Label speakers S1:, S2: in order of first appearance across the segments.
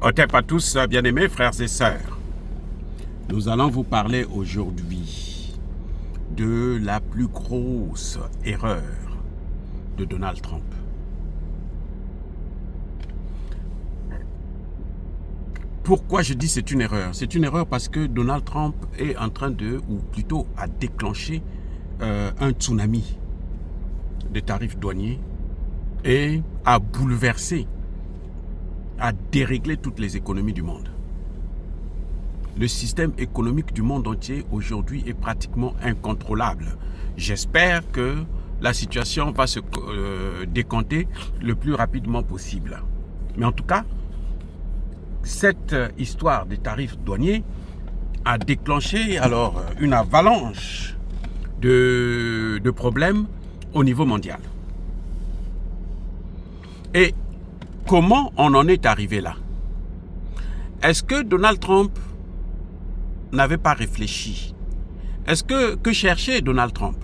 S1: Otep à tous, bien-aimés frères et sœurs. Nous allons vous parler aujourd'hui de la plus grosse erreur de Donald Trump. Pourquoi je dis c'est une erreur? C'est une erreur parce que Donald Trump est en train de, ou plutôt a déclenché un tsunami de tarifs douaniers et a bouleversé, a déréglé toutes les économies du monde. Le système économique du monde entier aujourd'hui est pratiquement incontrôlable. J'espère que la situation va se décanter le plus rapidement possible. Mais en tout cas, cette histoire des tarifs douaniers a déclenché alors une avalanche de problèmes au niveau mondial. Et comment on en est arrivé là? Est-ce que Donald Trump n'avait pas réfléchi? Est-ce que cherchait Donald Trump?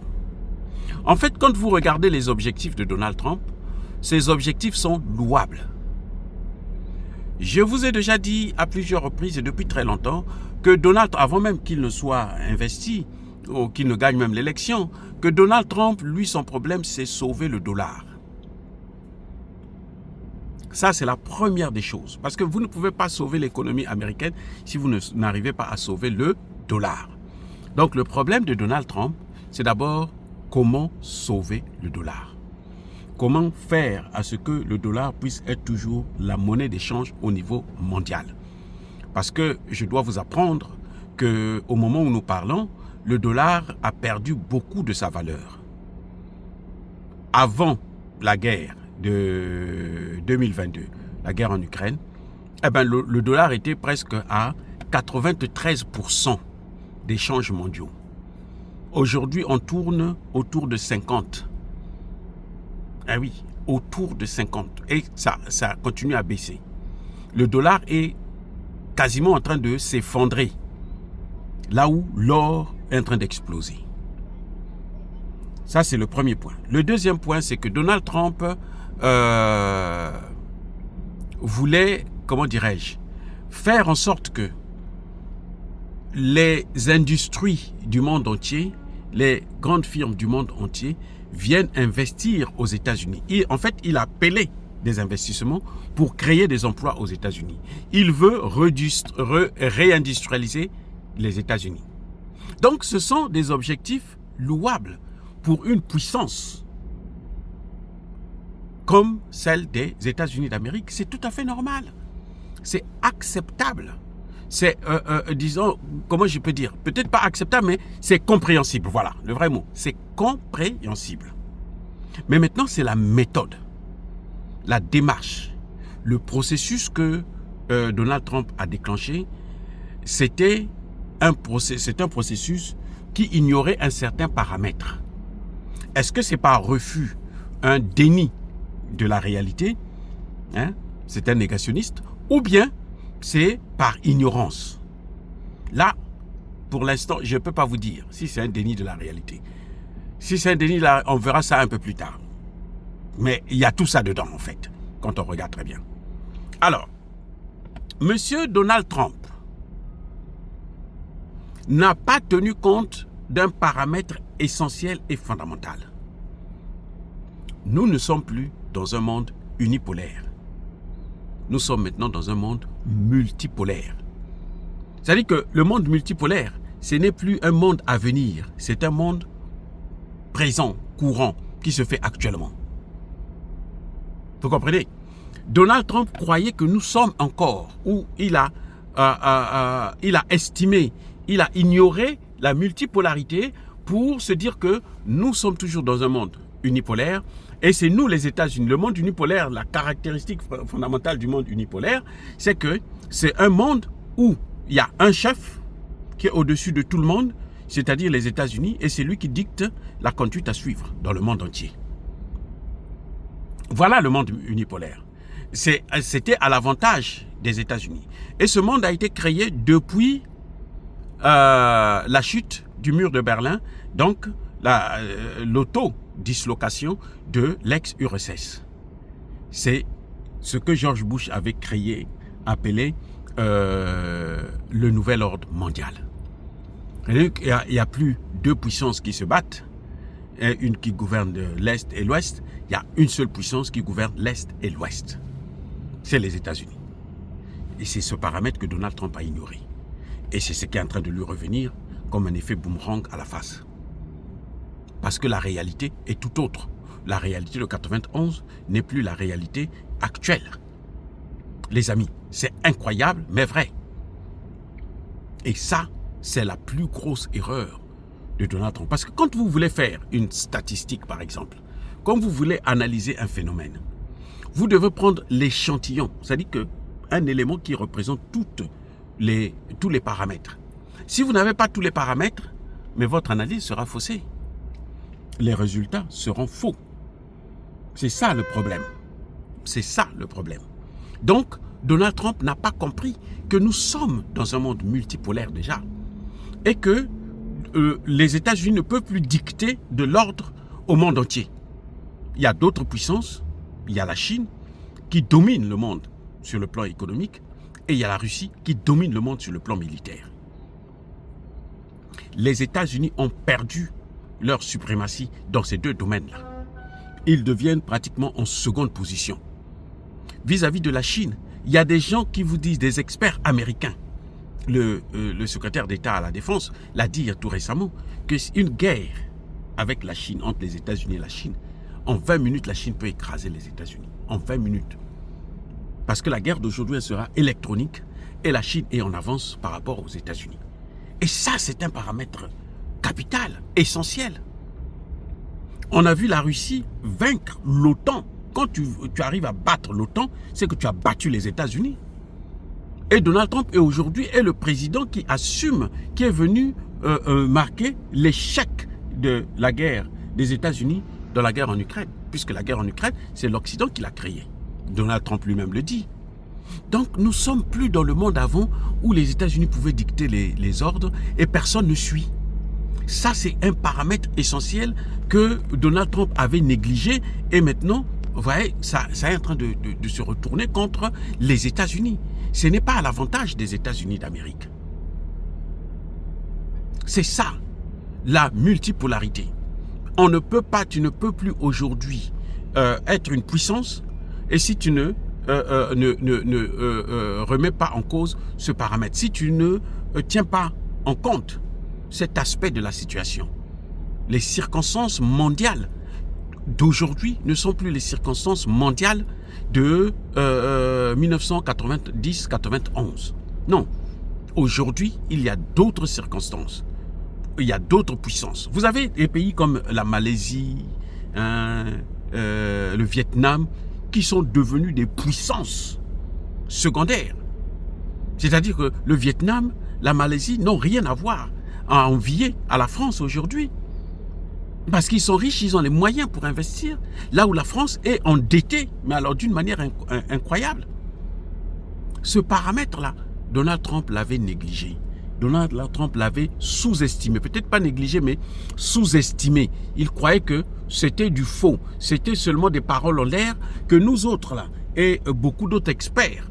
S1: En fait, quand vous regardez les objectifs de Donald Trump, ces objectifs sont louables. Je vous ai déjà dit à plusieurs reprises et depuis très longtemps que Donald, avant même qu'il ne soit investi ou qu'il ne gagne même l'élection, que Donald Trump, lui, son problème, c'est sauver le dollar. Ça, c'est la première des choses. Parce que vous ne pouvez pas sauver l'économie américaine si vous n'arrivez pas à sauver le dollar. Donc, le problème de Donald Trump, c'est d'abord comment sauver le dollar. Comment faire à ce que le dollar puisse être toujours la monnaie d'échange au niveau mondial. Parce que je dois vous apprendre qu'au moment où nous parlons, le dollar a perdu beaucoup de sa valeur. Avant la guerre de 2022, la guerre en Ukraine, eh ben le dollar était presque à 93% des changes mondiaux. Aujourd'hui, on tourne autour de 50. Ah oui, autour de 50. Et ça continue à baisser. Le dollar est quasiment en train de s'effondrer, là où l'or est en train d'exploser. Ça, c'est le premier point. Le deuxième point, c'est que Donald Trump voulait, comment dirais-je, faire en sorte que les industries du monde entier, les grandes firmes du monde entier viennent investir aux États-Unis. En fait, il a appelé des investissements pour créer des emplois aux États-Unis. Il veut réindustrialiser les États-Unis. Donc, ce sont des objectifs louables pour une puissance comme celle des États-Unis d'Amérique. C'est tout à fait normal. C'est acceptable. C'est, disons, comment je peux dire, peut-être pas acceptable, mais c'est compréhensible. Voilà, le vrai mot. C'est compréhensible. Mais maintenant, c'est la méthode, la démarche, le processus que Donald Trump a déclenché. C'est un processus qui ignorait un certain paramètre. Est-ce que c'est par refus, un déni de la réalité, hein, c'est un négationniste, ou bien c'est par ignorance? Là, pour l'instant, je ne peux pas vous dire si c'est un déni de la réalité. Si c'est un déni, là, on verra ça un peu plus tard. Mais il y a tout ça dedans, en fait, quand on regarde très bien. Alors, Monsieur Donald Trump n'a pas tenu compte d'un paramètre essentiel et fondamental. Nous ne sommes plus dans un monde unipolaire. Nous sommes maintenant dans un monde multipolaire. C'est-à-dire que le monde multipolaire, ce n'est plus un monde à venir, c'est un monde présent, courant, qui se fait actuellement. Vous comprenez? Donald Trump croyait que nous sommes encore, ou il a estimé, il a ignoré la multipolarité pour se dire que nous sommes toujours dans un monde unipolaire et c'est nous les États-Unis. Le monde unipolaire, la caractéristique fondamentale du monde unipolaire, c'est que c'est un monde où il y a un chef qui est au-dessus de tout le monde, c'est-à-dire les États-Unis, et c'est lui qui dicte la conduite à suivre dans le monde entier. Voilà le monde unipolaire. C'était à l'avantage des États-Unis. Et ce monde a été créé depuis la chute du mur de Berlin, donc l'autodislocation de l'ex-URSS. C'est ce que George Bush avait créé appelé le nouvel ordre mondial. Il n'y a plus deux puissances qui se battent, une qui gouverne l'Est et l'Ouest. Il y a une seule puissance qui gouverne l'Est et l'Ouest. C'est les États-Unis. Et c'est ce paramètre que Donald Trump a ignoré. Et c'est ce qui est en train de lui revenir comme un effet boomerang à la face. Parce que la réalité est tout autre. La réalité de 91 n'est plus la réalité actuelle. Les amis, c'est incroyable, mais vrai. Et ça, c'est la plus grosse erreur de Donald Trump. Parce que quand vous voulez faire une statistique, par exemple, quand vous voulez analyser un phénomène, vous devez prendre l'échantillon, c'est-à-dire qu'un élément qui représente tous les paramètres. Si vous n'avez pas tous les paramètres, mais votre analyse sera faussée. Les résultats seront faux. C'est ça le problème. C'est ça le problème. Donc, Donald Trump n'a pas compris que nous sommes dans un monde multipolaire déjà et que les États-Unis ne peuvent plus dicter de l'ordre au monde entier. Il y a d'autres puissances, il y a la Chine qui domine le monde sur le plan économique et il y a la Russie qui domine le monde sur le plan militaire. Les États-Unis ont perdu leur suprématie dans ces deux domaines-là. Ils deviennent pratiquement en seconde position. Vis-à-vis de la Chine, il y a des gens qui vous disent, des experts américains. Le secrétaire d'État à la Défense l'a dit tout récemment, qu'une guerre avec la Chine, entre les États-Unis et la Chine, en 20 minutes, la Chine peut écraser les États-Unis. En 20 minutes. Parce que la guerre d'aujourd'hui, elle sera électronique et la Chine est en avance par rapport aux États-Unis. Et ça, c'est un paramètre capital, essentiel. On a vu la Russie vaincre l'OTAN. Quand tu arrives à battre l'OTAN, c'est que tu as battu les États-Unis. Et Donald Trump est aujourd'hui le président qui assume, qui est venu marquer l'échec de la guerre des États-Unis dans la guerre en Ukraine. Puisque la guerre en Ukraine, c'est l'Occident qui l'a créée. Donald Trump lui-même le dit. Donc nous ne sommes plus dans le monde avant où les États-Unis pouvaient dicter les ordres et personne ne suit. Ça, c'est un paramètre essentiel que Donald Trump avait négligé et maintenant, vous voyez, ça est en train de se retourner contre les États-Unis. Ce n'est pas à l'avantage des États-Unis d'Amérique. C'est ça, la multipolarité. On ne peut pas, tu ne peux plus aujourd'hui être une puissance et si tu ne remets pas en cause ce paramètre, si tu ne tiens pas en compte cet aspect de la situation. Les circonstances mondiales d'aujourd'hui ne sont plus les circonstances mondiales de 1990-91. Non. Aujourd'hui, il y a d'autres circonstances. Il y a d'autres puissances. Vous avez des pays comme la Malaisie, le Vietnam, qui sont devenus des puissances secondaires. C'est-à-dire que le Vietnam, la Malaisie n'ont rien à voir, à envier à la France aujourd'hui. Parce qu'ils sont riches, ils ont les moyens pour investir, là où la France est endettée, mais alors d'une manière incroyable. Ce paramètre-là, Donald Trump l'avait négligé. Donald Trump l'avait sous-estimé, peut-être pas négligé, mais sous-estimé. Il croyait que c'était du faux, c'était seulement des paroles en l'air que nous autres, là, et beaucoup d'autres experts,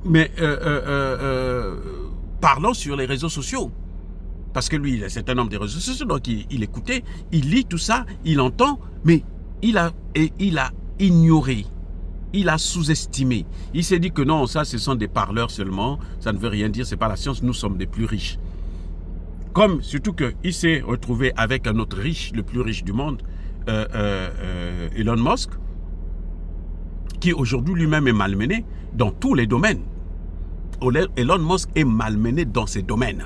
S1: mais parlant sur les réseaux sociaux. Parce que lui, c'est un homme des réseaux sociaux, donc il écoutait, il lit tout ça, il entend, mais il a ignoré, il a sous-estimé. Il s'est dit que non, ça, ce sont des parleurs seulement, ça ne veut rien dire, c'est pas la science, nous sommes des plus riches. Comme, surtout qu'il s'est retrouvé avec un autre riche, le plus riche du monde, Elon Musk, qui aujourd'hui lui-même est malmené dans tous les domaines. Elon Musk est malmené dans ses domaines.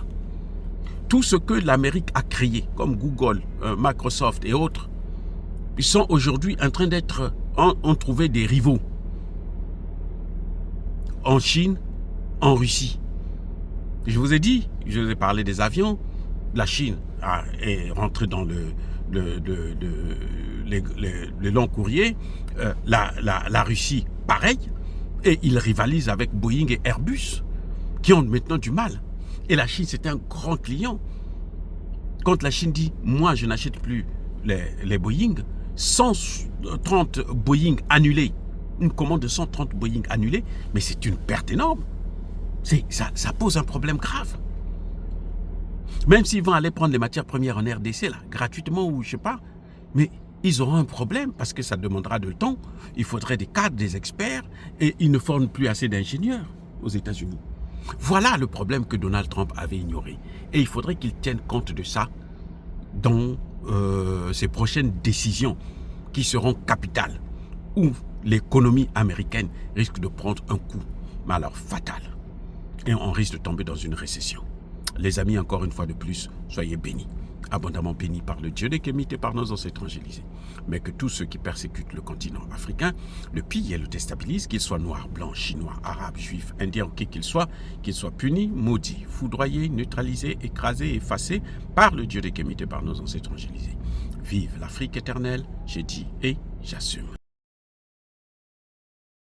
S1: Tout ce que l'Amérique a créé, comme Google, Microsoft et autres, ils sont aujourd'hui en train d'être, ont trouvé des rivaux. En Chine, en Russie. Je vous ai dit, je vous ai parlé des avions, la Chine est rentrée dans les longs courriers, la Russie, pareil, et ils rivalisent avec Boeing et Airbus, qui ont maintenant du mal. Et la Chine, c'est un grand client. Quand la Chine dit, moi, je n'achète plus les Boeing, 130 Boeing annulés une commande de 130 Boeing annulée, mais c'est une perte énorme. Ça pose un problème grave. Même s'ils vont aller prendre les matières premières en RDC, là, gratuitement ou je sais pas, mais ils auront un problème parce que ça demandera de temps. Il faudrait des cadres, des experts, et ils ne forment plus assez d'ingénieurs aux États-Unis. Voilà le problème que Donald Trump avait ignoré. Et il faudrait qu'il tienne compte de ça dans ses prochaines décisions qui seront capitales, où l'économie américaine risque de prendre un coup, mais alors fatal. Et on risque de tomber dans une récession. Les amis, encore une fois de plus, soyez bénis, abondamment bénis par le Dieu des Kémites et par nos ancêtres angélisés. Mais que tous ceux qui persécutent le continent africain le pillent et le déstabilisent, qu'ils soient noirs, blancs, chinois, arabes, juifs, indiens ou qui qu'ils soient punis, maudits, foudroyés, neutralisés, écrasés, effacés par le Dieu des Kémites et par nos ancêtres angélisés. Vive l'Afrique éternelle, j'ai dit et j'assume.